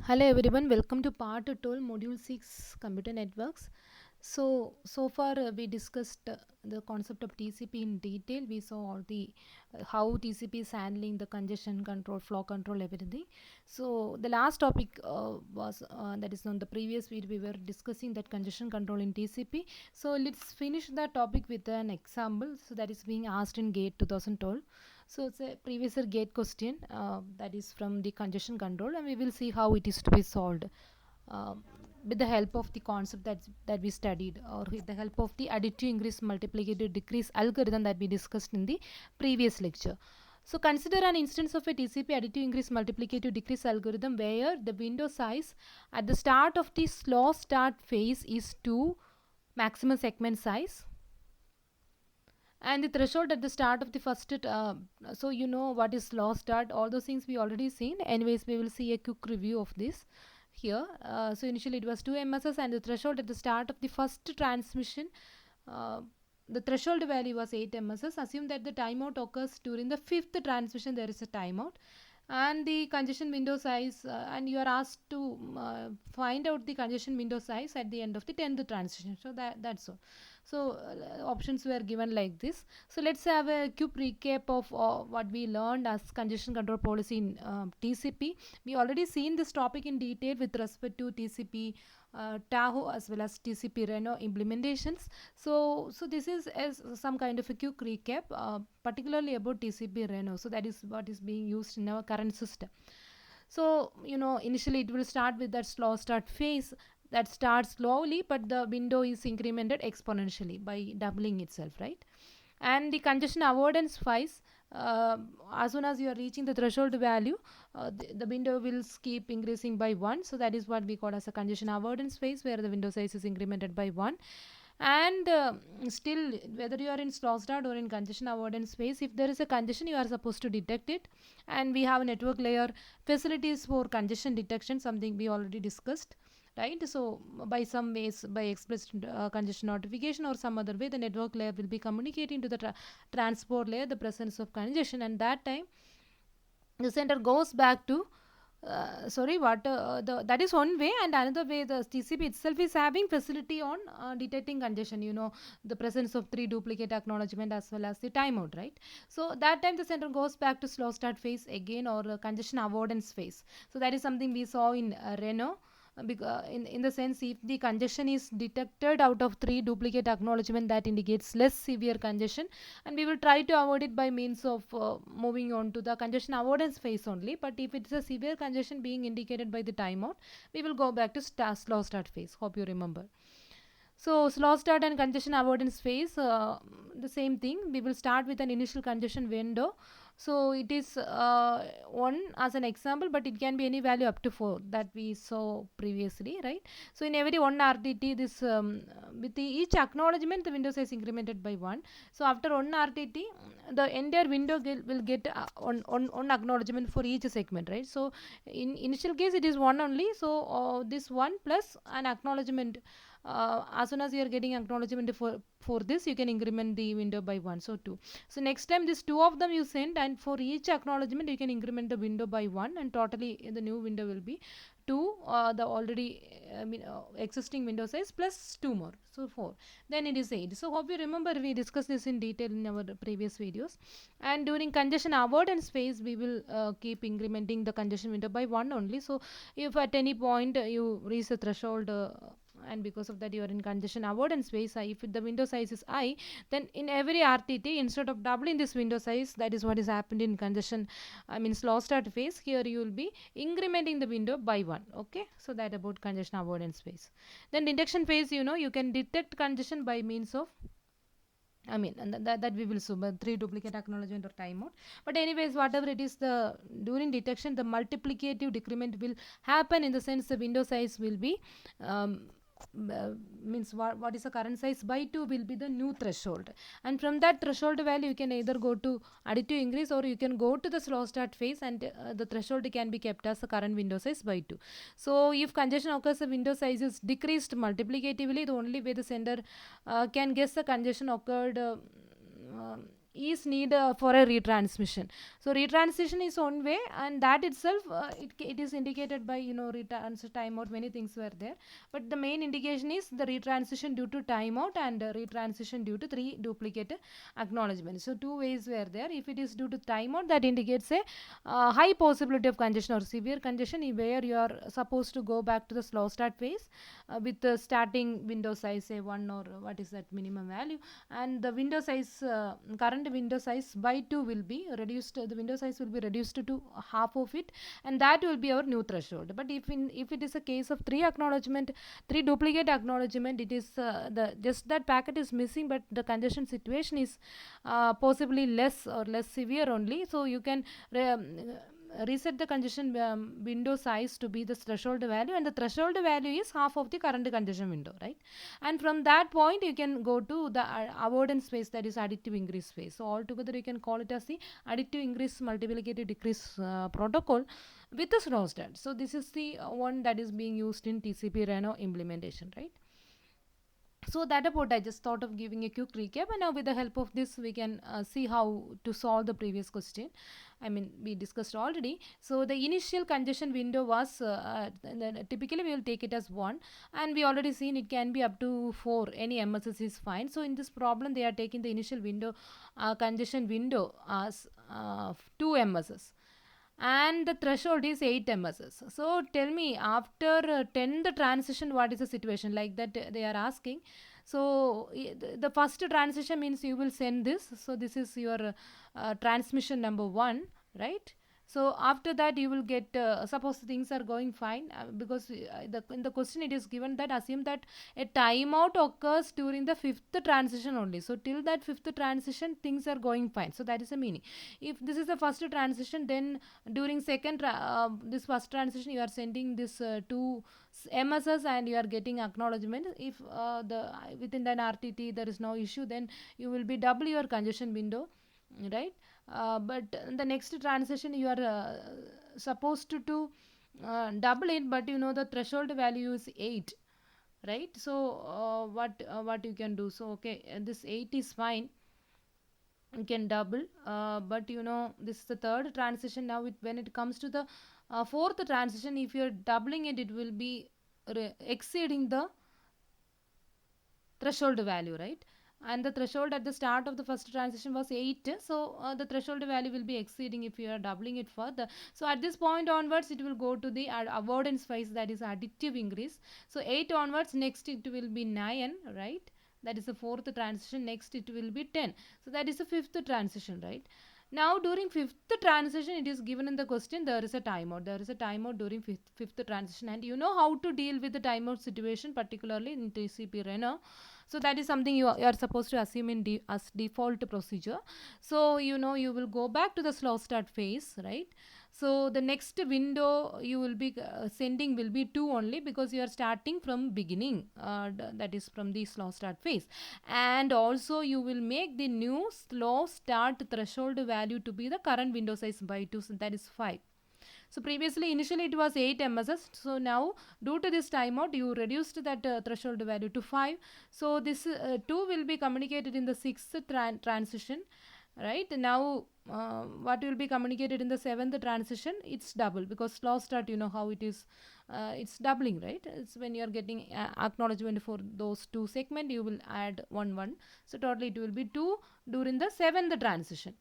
Hello everyone, welcome to part 12 module 6 computer networks. So far we discussed the concept of TCP in detail. We saw all the how TCP is handling the congestion control, flow control, everything. So the last topic was that is on the previous video we were discussing that congestion control in TCP. So let's finish that topic with an example. So that is being asked in GATE 2012. So it's a previous year GATE question that is from the congestion control, and we will see how it is to be solved uh, with the help of the concept that we studied, or with the help of the additive increase multiplicative decrease algorithm that we discussed in the previous lecture. So consider an instance of a TCP additive increase multiplicative decrease algorithm where the window size at the start of the slow start phase is 2 maximum segment size, and the threshold at the start of the first so you know what is slow start, all those things we already seen. Anyways, we will see a quick review of this here. So initially it was 2 mss, and the threshold at the start of the first transmission, uh, the threshold value was 8 mss. Assume that the timeout occurs during the fifth transmission. There is a timeout, and the congestion window size, and you are asked to find out the congestion window size at the end of the 10th transition. So that's all. So options were given like this. So let's have a quick recap of what we learned as congestion control policy in TCP. We already seen this topic in detail with respect to TCP Tahoe as well as TCP Reno implementations. So this is as some kind of a quick recap, particularly about TCP Reno. So that is what is being used in our current system. So initially it will start with that slow start phase that starts slowly, but the window is incremented exponentially by doubling itself, right? And the congestion avoidance phase, uh, as soon as you are reaching the threshold value, the window will keep increasing by 1. So that is what we call as a congestion avoidance phase, where the window size is incremented by 1. And still, whether you are in slow start or in congestion avoidance phase, if there is a congestion, you are supposed to detect it. And we have a network layer facilities for congestion detection, something we already discussed, right? So by some ways, by explicit congestion notification or some other way, the network layer will be communicating to the transport layer the presence of congestion, and that time the sender goes back to that is one way. And another way, the TCP itself is having facility on detecting congestion, the presence of 3 duplicate acknowledgement as well as the timeout, right? So that time the sender goes back to slow start phase again, or congestion avoidance phase. So that is something we saw in Reno. In the sense, if the congestion is detected out of 3 duplicate acknowledgement, that indicates less severe congestion, and we will try to avoid it by means of moving on to the congestion avoidance phase only. But if it's a severe congestion being indicated by the timeout, we will go back to slow start phase. Hope you remember. So slow start and congestion avoidance phase, the same thing. We will start with an initial congestion window. So it is 1 as an example, but it can be any value up to 4 that we saw previously, right? So in every 1 RTT, this with each acknowledgement, the window size incremented by 1. So after 1 RTT, the entire window will get on acknowledgement for each segment, right? So in initial case, it is 1 only. So this 1 plus an acknowledgement, as soon as you are getting acknowledgement for this, you can increment the window by 1. So 2. So next time this 2 of them you send, and for each acknowledgement you can increment the window by 1, and totally the new window will be 2, the already existing window size plus 2 more, so 4. Then it is 8. So hope you remember, we discussed this in detail in our previous videos. And during congestion avoidance phase, we will keep incrementing the congestion window by 1 only. So if at any point you reach the threshold, and because of that you are in congestion avoidance phase, if the window size is I, then in every RTT, instead of doubling this window size, that is what is happened in congestion, slow start phase, here you will be incrementing the window by 1. Okay, so that about congestion avoidance phase. Then detection phase, you can detect congestion by means of, and that we will assume 3 duplicate acknowledgement or timeout. But anyways, whatever it is, the during detection, the multiplicative decrement will happen, in the sense the window size will be, means what is the current size by 2 will be the new threshold. And from that threshold value, you can either go to additive increase, or you can go to the slow start phase, and the threshold can be kept as the current window size by 2. So if congestion occurs, the window size is decreased multiplicatively. The only way the sender can guess the congestion occurred is need for a retransmission. So retransmission is one way, and that itself it is indicated by retransmission timeout. Many things were there, but the main indication is the retransition due to timeout and retransition due to 3 duplicate acknowledgements. So two ways were there. If it is due to timeout, that indicates a high possibility of congestion or severe congestion, where you are supposed to go back to the slow start phase with the starting window size say 1, or what is that minimum value, and the window size current window size by 2 will be reduced. The window size will be reduced to half of it, and that will be our new threshold. But if it is a case of 3 duplicate acknowledgement, it is the just that packet is missing, but the congestion situation is possibly less or less severe only. So you can reset the congestion window size to be the threshold value, and the threshold value is half of the current congestion window, right? And from that point you can go to the avoidance phase, that is additive increase phase. So altogether you can call it as the additive increase multiplicative decrease protocol with the slow start. So this is the one that is being used in TCP Reno implementation, right? So that about, I just thought of giving a quick recap, and now with the help of this we can see how to solve the previous question. I mean, we discussed already. So the initial congestion window was typically we will take it as 1, and we already seen it can be up to 4. Any MSS is fine. So in this problem they are taking the initial window congestion window as 2 MSS, and the threshold is 8 MSS. So tell me, after 10 the transition, what is the situation like that they are asking. So the first transition means you will send this. So this is your transmission number 1, right? So after that you will get suppose things are going fine, because in the question it is given that assume that a timeout occurs during the 5th transition only. So till that 5th transition things are going fine. So that is the meaning. If this is the first transition, then during this first transition you are sending this 2 MSS and you are getting acknowledgement. If the within that RTT there is no issue, then you will be double your congestion window, right? But the next transition you are supposed to double it, but the threshold value is 8, right? So what you can do, so okay, this 8 is fine, you can double, but this is the third transition. Now when it comes to the fourth transition, if you're doubling it, it will be exceeding the threshold value, right? And the threshold at the start of the first transition was 8, so the threshold value will be exceeding if you are doubling it further. So at this point onwards it will go to the avoidance phase, that is additive increase. So 8 onwards, next it will be 9, right? That is the fourth transition. Next it will be 10. So that is the fifth transition, right? Now during fifth transition, it is given in the question, there is a timeout. There is a timeout during fifth transition, and you know how to deal with the timeout situation, particularly in TCP Reno. So that is something you are supposed to assume in as default procedure. So you will go back to the slow start phase, right? So the next window you will be sending will be 2 only, because you are starting from beginning, that is from the slow start phase. And also you will make the new slow start threshold value to be the current window size by 2, so that is 5. So previously initially it was 8 MSS. So now due to this timeout you reduced that threshold value to 5. So this 2 will be communicated in the 6th transition, right? Now what will be communicated in the 7th transition, it's double, because slow start, how it is, it's doubling, right? It's when you are getting acknowledgement for those 2 segment, you will add 1. So totally it will be 2 during the 7th transition.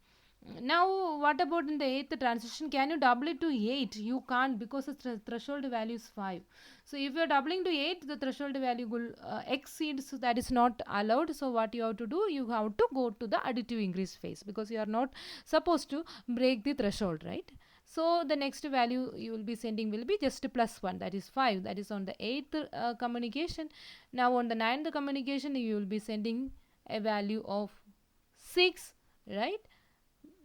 Now what about in the 8th transition? Can you double it to 8? You can't, because the threshold value is 5. So if you are doubling to 8, the threshold value will exceed, so that is not allowed. So what you have to do, you have to go to the additive increase phase, because you are not supposed to break the threshold, right? So the next value you will be sending will be just +1, that is 5. That is on the 8th communication. Now on the 9th communication you will be sending a value of 6, right?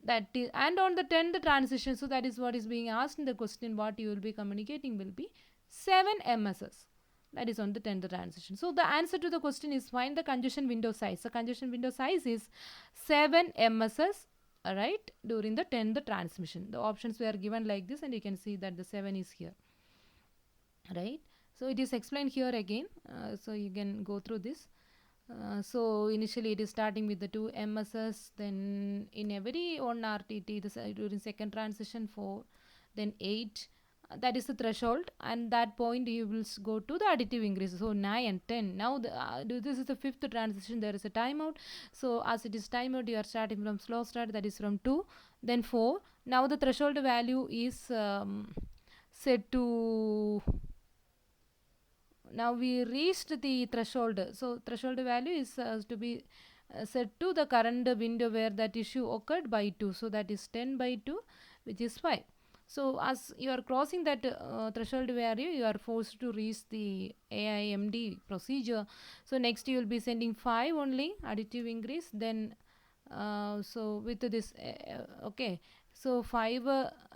That is, and on the 10th transition, so that is what is being asked in the question, what you will be communicating will be 7 MSS. That is on the 10th transition. So the answer to the question is, find the congestion window size. The congestion window size is 7 MSS, right, during the 10th transmission. The options were given like this, and you can see that the 7 is here, right? So it is explained here again, so you can go through this. So initially it is starting with the two MSS, then in every one RTT, during second transition 4, then 8. That is the threshold, and that point you will go to the additive increase. So 9 and 10. Now this is the fifth transition. There is a timeout. So as it is timeout, you are starting from slow start. That is from 2, then 4. Now the threshold value is set to, now we reached the threshold. So threshold value is to be set to the current window where that issue occurred by 2. So that is 10 by 2, which is 5. So as you are crossing that threshold value, you are forced to reach the AIMD procedure. So next you will be sending 5 only additive increase. Then so with this okay, so 5,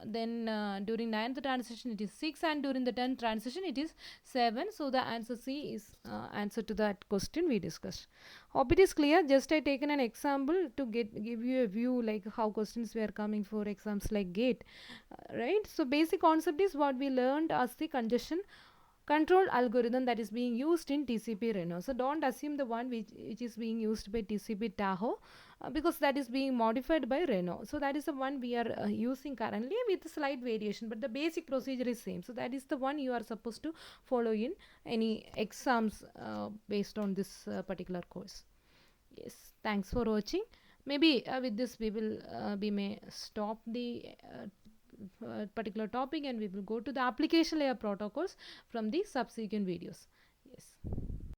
then during 9th transition it is 6, and during the 10th transition it is 7. So the answer C is answer to that question we discussed. Hope it is clear. Just I taken an example to give you a view like how questions were coming for exams like GATE, right? So basic concept is what we learned as the congestion control algorithm that is being used in TCP Reno. So don't assume the one which is being used by TCP Tahoe, because that is being modified by Reno. So that is the one we are using currently with slight variation, but the basic procedure is same. So that is the one you are supposed to follow in any exams based on this particular course. Yes, thanks for watching. Maybe with this we may stop the particular topic, and we will go to the application layer protocols from the subsequent videos. Yes.